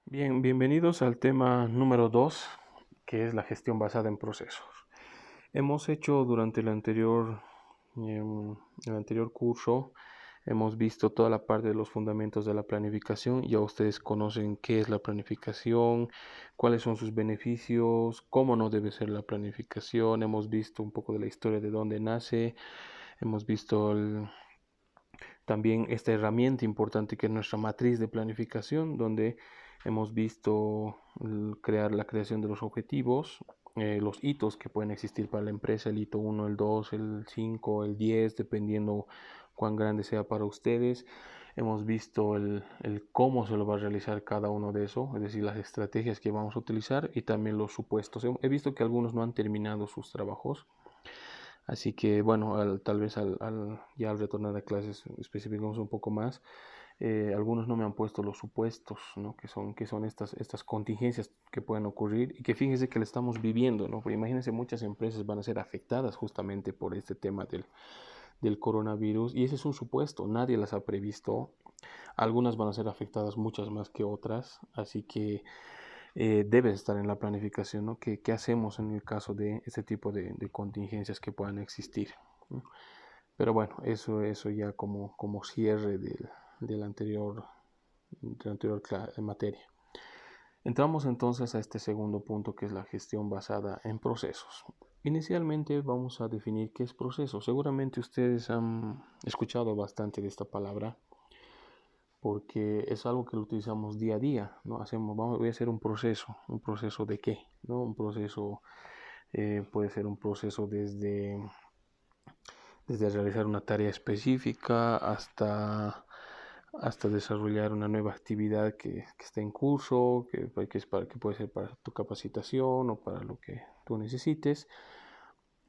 Bien, bienvenidos al tema número 2, que es la gestión basada en procesos. Hemos hecho durante el anterior curso, hemos visto toda la parte de los fundamentos de la planificación. Ya ustedes conocen qué es la planificación, cuáles son sus beneficios, cómo no debe ser la planificación. Hemos visto un poco de la historia de dónde nace, hemos visto también esta herramienta importante que es nuestra matriz de planificación, donde hemos visto crear la creación de los objetivos, los hitos que pueden existir para la empresa, el hito 1, el 2, el 5, el 10, dependiendo cuán grande sea para ustedes. Hemos visto el cómo se lo va a realizar cada uno de esos, es decir, las estrategias que vamos a utilizar y también los supuestos. He visto que algunos no han terminado sus trabajos. Así que bueno, tal vez ya al retornar a clases especificamos un poco más. Algunos no me han puesto los supuestos, ¿no? Que son estas contingencias que pueden ocurrir y que fíjense que le estamos viviendo, ¿no? Porque imagínense, muchas empresas van a ser afectadas justamente por este tema del coronavirus y ese es un supuesto, nadie las ha previsto. Algunas van a ser afectadas muchas más que otras, así que debe estar en la planificación, ¿no? ¿Qué hacemos en el caso de este tipo de contingencias que puedan existir, ¿no? Pero bueno, eso ya como cierre del anterior, de la anterior materia. Entramos entonces a este segundo punto, que es la gestión basada en procesos. Inicialmente vamos a definir qué es proceso. Seguramente ustedes han escuchado bastante de esta palabra, porque es algo que lo utilizamos día a día, ¿no? Voy a hacer ¿un proceso de qué? ¿No? Un proceso puede ser un proceso desde realizar una tarea específica hasta desarrollar una nueva actividad que está en curso, que puede ser para tu capacitación o para lo que tú necesites.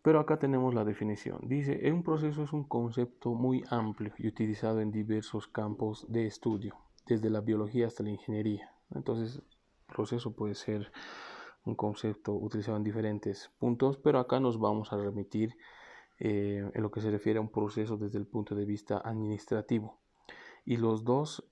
Pero acá tenemos la definición. Dice, un proceso es un concepto muy amplio y utilizado en diversos campos de estudio, desde la biología hasta la ingeniería. Entonces, proceso puede ser un concepto utilizado en diferentes puntos, pero acá nos vamos a remitir en lo que se refiere a un proceso desde el punto de vista administrativo. Y las dos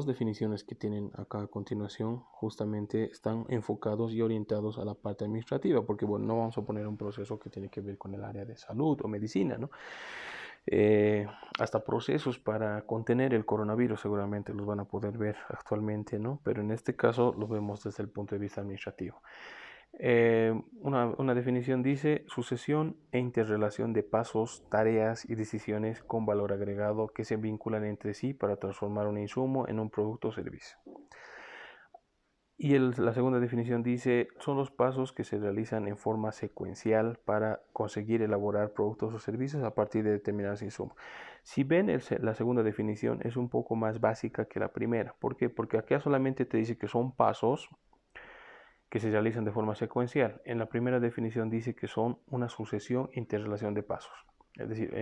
definiciones que tienen acá a continuación justamente están enfocados y orientados a la parte administrativa, porque bueno, no vamos a poner un proceso que tiene que ver con el área de salud o medicina, ¿no? Hasta procesos para contener el coronavirus seguramente los van a poder ver actualmente, ¿no? Pero en este caso lo vemos desde el punto de vista administrativo. Una definición dice: sucesión e interrelación de pasos, tareas y decisiones con valor agregado que se vinculan entre sí para transformar un insumo en un producto o servicio. Y la segunda definición dice: son los pasos que se realizan en forma secuencial para conseguir elaborar productos o servicios a partir de determinados insumos. Si ven, la segunda definición es un poco más básica que la primera. ¿Por qué? Porque acá solamente te dice que son pasos que se realizan de forma secuencial. En la primera definición dice que son una sucesión e interrelación de pasos. Es decir,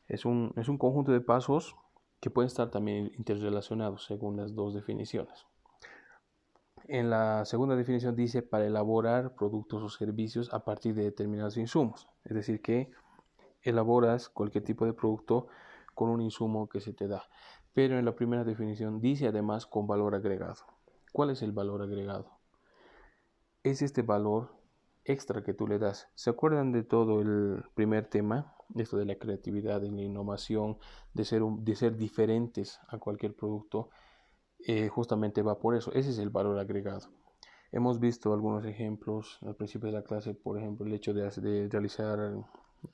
es un conjunto de pasos que pueden estar también interrelacionados según las dos definiciones. En la segunda definición dice para elaborar productos o servicios a partir de determinados insumos. Es decir, que elaboras cualquier tipo de producto con un insumo que se te da. Pero en la primera definición dice además con valor agregado. ¿Cuál es el valor agregado? Es este valor extra que tú le das. ¿Se acuerdan de todo el primer tema? Esto de la creatividad, de la innovación, de ser diferentes a cualquier producto. Justamente va por eso. Ese es el valor agregado. Hemos visto algunos ejemplos al principio de la clase, por ejemplo, el hecho de realizar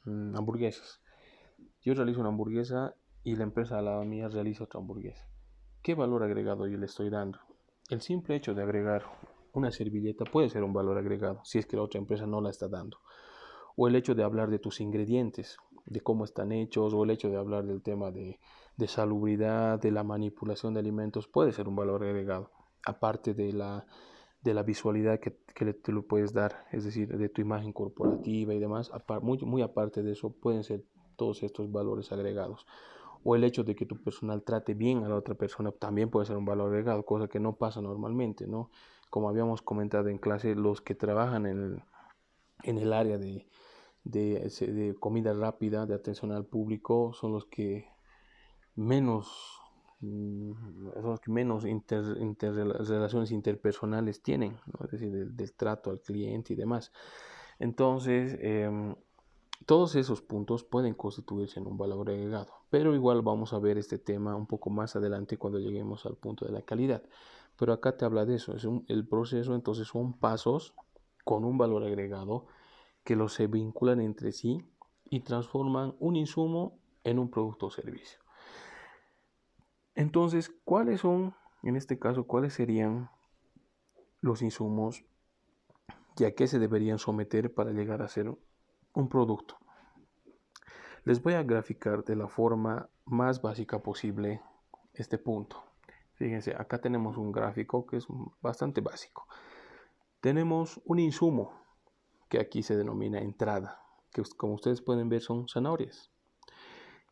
hamburguesas. Yo realizo una hamburguesa y la empresa a la mía realiza otra hamburguesa. ¿Qué valor agregado yo le estoy dando? El simple hecho de agregar una servilleta puede ser un valor agregado si es que la otra empresa no la está dando. O el hecho de hablar de tus ingredientes, de cómo están hechos, o el hecho de hablar del tema de salubridad, de la manipulación de alimentos, puede ser un valor agregado. Aparte de la visualidad que te lo puedes dar, es decir, de tu imagen corporativa y demás, muy aparte de eso, pueden ser todos estos valores agregados. O el hecho de que tu personal trate bien a la otra persona también puede ser un valor agregado, cosa que no pasa normalmente, ¿no? Como habíamos comentado en clase, los que trabajan en el área de comida rápida, de atención al público, son los que menos, son los que menos relaciones interpersonales tienen, ¿no? Es decir, del trato al cliente y demás. Entonces, todos esos puntos pueden constituirse en un valor agregado, pero igual vamos a ver este tema un poco más adelante cuando lleguemos al punto de la calidad. Pero acá te habla de eso, el proceso, entonces son pasos con un valor agregado que los se vinculan entre sí y transforman un insumo en un producto o servicio. Entonces, ¿cuáles son, en este caso, cuáles serían los insumos y a qué se deberían someter para llegar a ser un producto? Les voy a graficar de la forma más básica posible este punto. Fíjense, acá tenemos un gráfico que es bastante básico. Tenemos un insumo que aquí se denomina entrada, que como ustedes pueden ver son zanahorias.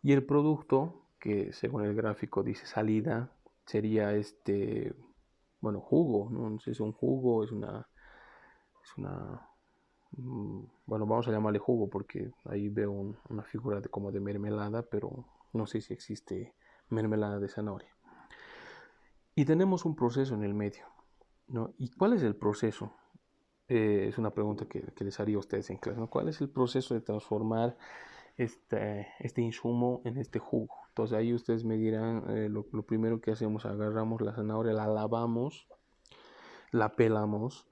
Y el producto, que según el gráfico dice salida, sería jugo, no sé si es un jugo, es una, bueno, vamos a llamarle jugo porque ahí veo una figura como de mermelada, pero no sé si existe mermelada de zanahoria. Y tenemos un proceso en el medio, ¿no? ¿Y cuál es el proceso? Es una pregunta que les haría a ustedes en clase, ¿no? ¿Cuál es el proceso de transformar este insumo en este jugo? Entonces ahí ustedes me dirán, lo primero que hacemos, agarramos la zanahoria, la lavamos, la pelamos,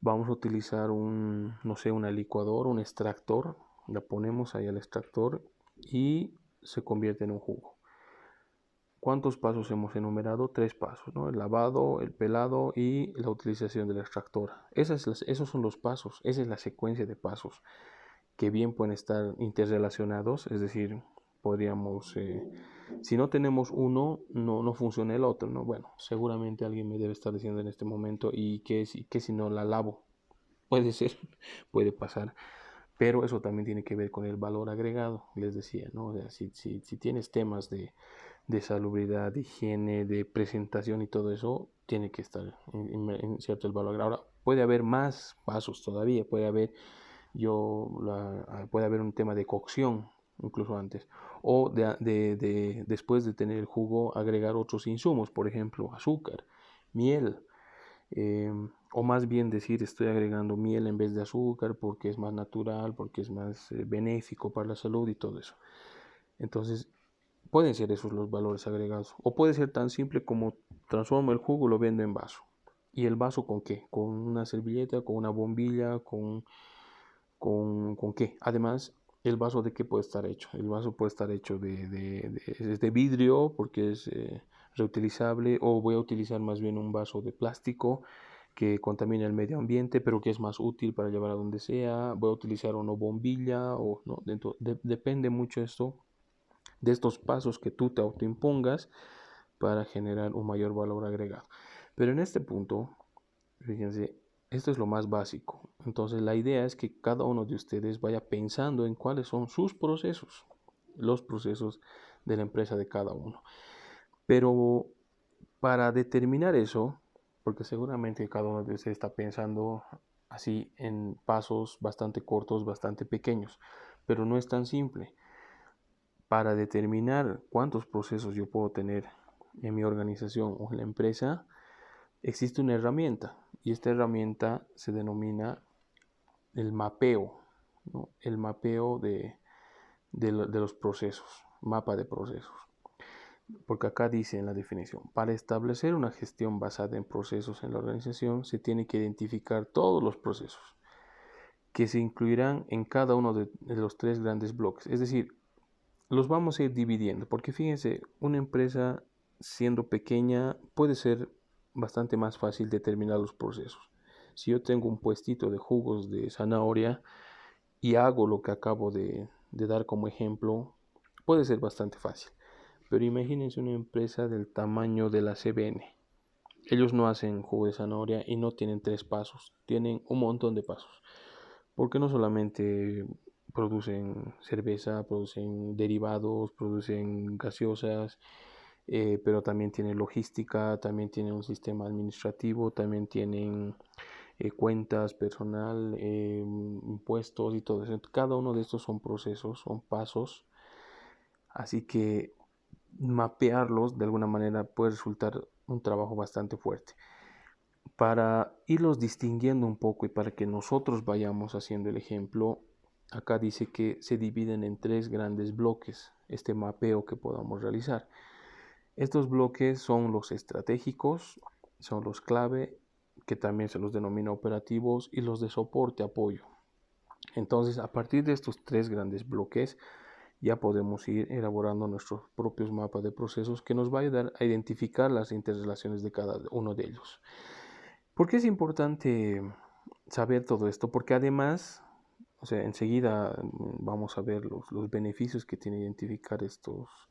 vamos a utilizar no sé, una licuadora, un extractor, la ponemos ahí al extractor y se convierte en un jugo. ¿Cuántos pasos hemos enumerado? 3 pasos, ¿no? El lavado, el pelado y la utilización del extractor. Esos son los pasos, esa es la secuencia de pasos que bien pueden estar interrelacionados, es decir, podríamos, si no tenemos uno, no funciona el otro, ¿no? Bueno, seguramente alguien me debe estar diciendo en este momento, ¿y qué si no la lavo? Puede ser, puede pasar, pero eso también tiene que ver con el valor agregado, les decía, ¿no? O sea, si tienes temas de salubridad, de higiene, de presentación y todo eso, tiene que estar en cierto el valor agregado. Ahora, puede haber más pasos todavía, puede haber puede haber un tema de cocción, incluso antes, o después de tener el jugo agregar otros insumos, por ejemplo, azúcar, miel, o más bien decir estoy agregando miel en vez de azúcar porque es más natural, porque es más benéfico para la salud y todo eso. Entonces, pueden ser esos los valores agregados, o puede ser tan simple como transformo el jugo, lo vendo en vaso. ¿Y el vaso con qué? Con una servilleta, con una bombilla, ¿con qué? Además, ¿el vaso de qué puede estar hecho? El vaso puede estar hecho de vidrio porque es reutilizable, o voy a utilizar más bien un vaso de plástico que contamina el medio ambiente, pero que es más útil para llevar a donde sea. Voy a utilizar una bombilla o no. Depende mucho esto de estos pasos que tú te autoimpongas para generar un mayor valor agregado. Pero en este punto, fíjense, esto es lo más básico. Entonces la idea es que cada uno de ustedes vaya pensando en cuáles son sus procesos, los procesos de la empresa de cada uno. Pero para determinar eso, porque seguramente cada uno de ustedes está pensando así en pasos bastante cortos, bastante pequeños, pero no es tan simple. Para determinar cuántos procesos yo puedo tener en mi organización o en la empresa, existe una herramienta y esta herramienta se denomina el mapeo, ¿no? El mapeo de los procesos, mapa de procesos. Porque acá dice en la definición, para establecer una gestión basada en procesos en la organización, se tiene que identificar todos los procesos que se incluirán en cada uno de los 3 grandes bloques. Es decir, los vamos a ir dividiendo, porque fíjense, una empresa siendo pequeña puede ser bastante más fácil determinar los procesos. Si yo tengo un puestito de jugos de zanahoria y hago lo que acabo de dar como ejemplo, puede ser bastante fácil. Pero imagínense una empresa del tamaño de la CBN. Ellos no hacen jugo de zanahoria y no tienen 3 pasos, tienen un montón de pasos. Porque no solamente producen cerveza, producen derivados, producen gaseosas, pero también tienen logística, también tienen un sistema administrativo, también tienen cuentas, personal, impuestos y todo eso. Cada uno de estos son procesos, son pasos, así que mapearlos de alguna manera puede resultar un trabajo bastante fuerte. Para irlos distinguiendo un poco y para que nosotros vayamos haciendo el ejemplo, acá dice que se dividen en 3 grandes bloques este mapeo que podamos realizar. Estos bloques son los estratégicos, son los clave, que también se los denomina operativos, y los de soporte, apoyo. Entonces, a partir de estos 3 grandes bloques, ya podemos ir elaborando nuestros propios mapas de procesos que nos va a ayudar a identificar las interrelaciones de cada uno de ellos. ¿Por qué es importante saber todo esto? Porque además, o sea, enseguida vamos a ver los beneficios que tiene identificar estos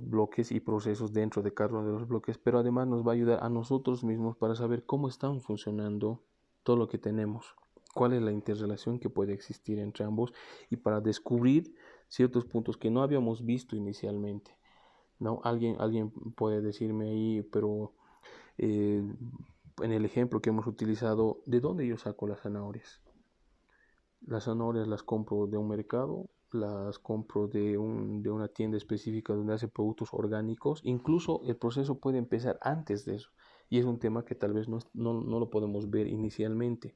bloques y procesos dentro de cada uno de los bloques, pero además nos va a ayudar a nosotros mismos para saber cómo están funcionando todo lo que tenemos, cuál es la interrelación que puede existir entre ambos y para descubrir ciertos puntos que no habíamos visto inicialmente. ¿No? Alguien puede decirme ahí, pero eh, en el ejemplo que hemos utilizado, ¿de dónde yo saco las zanahorias? Las zanahorias las compro de un mercado, las compro de una tienda específica donde hace productos orgánicos. Incluso el proceso puede empezar antes de eso. Y es un tema que tal vez no lo podemos ver inicialmente.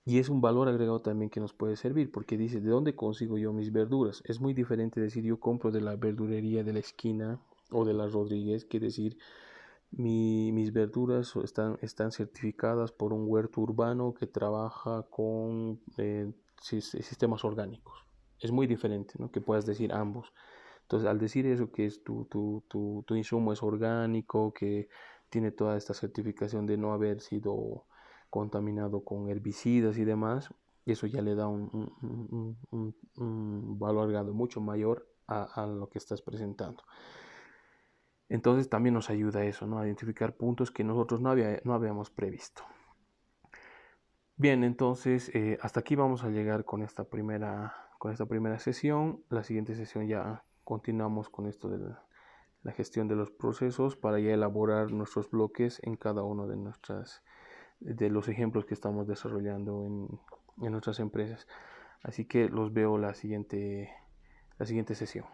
Y es un valor agregado también que nos puede servir, porque dice, ¿de dónde consigo yo mis verduras? Es muy diferente decir yo compro de la verdurería de la esquina o de la Rodríguez que decir mis verduras están certificadas por un huerto urbano que trabaja con sistemas orgánicos. Es muy diferente, ¿no? Que puedas decir ambos. Entonces, al decir eso, que es tu insumo es orgánico, que tiene toda esta certificación de no haber sido contaminado con herbicidas y demás, eso ya le da un valor agregado mucho mayor a lo que estás presentando. Entonces también nos ayuda eso, ¿no? A identificar puntos que nosotros no habíamos previsto. Bien, entonces hasta aquí vamos a llegar con esta primera sesión. La siguiente sesión ya continuamos con esto de la gestión de los procesos para ya elaborar nuestros bloques en cada uno de los ejemplos que estamos desarrollando en nuestras empresas. Así que los veo la siguiente sesión.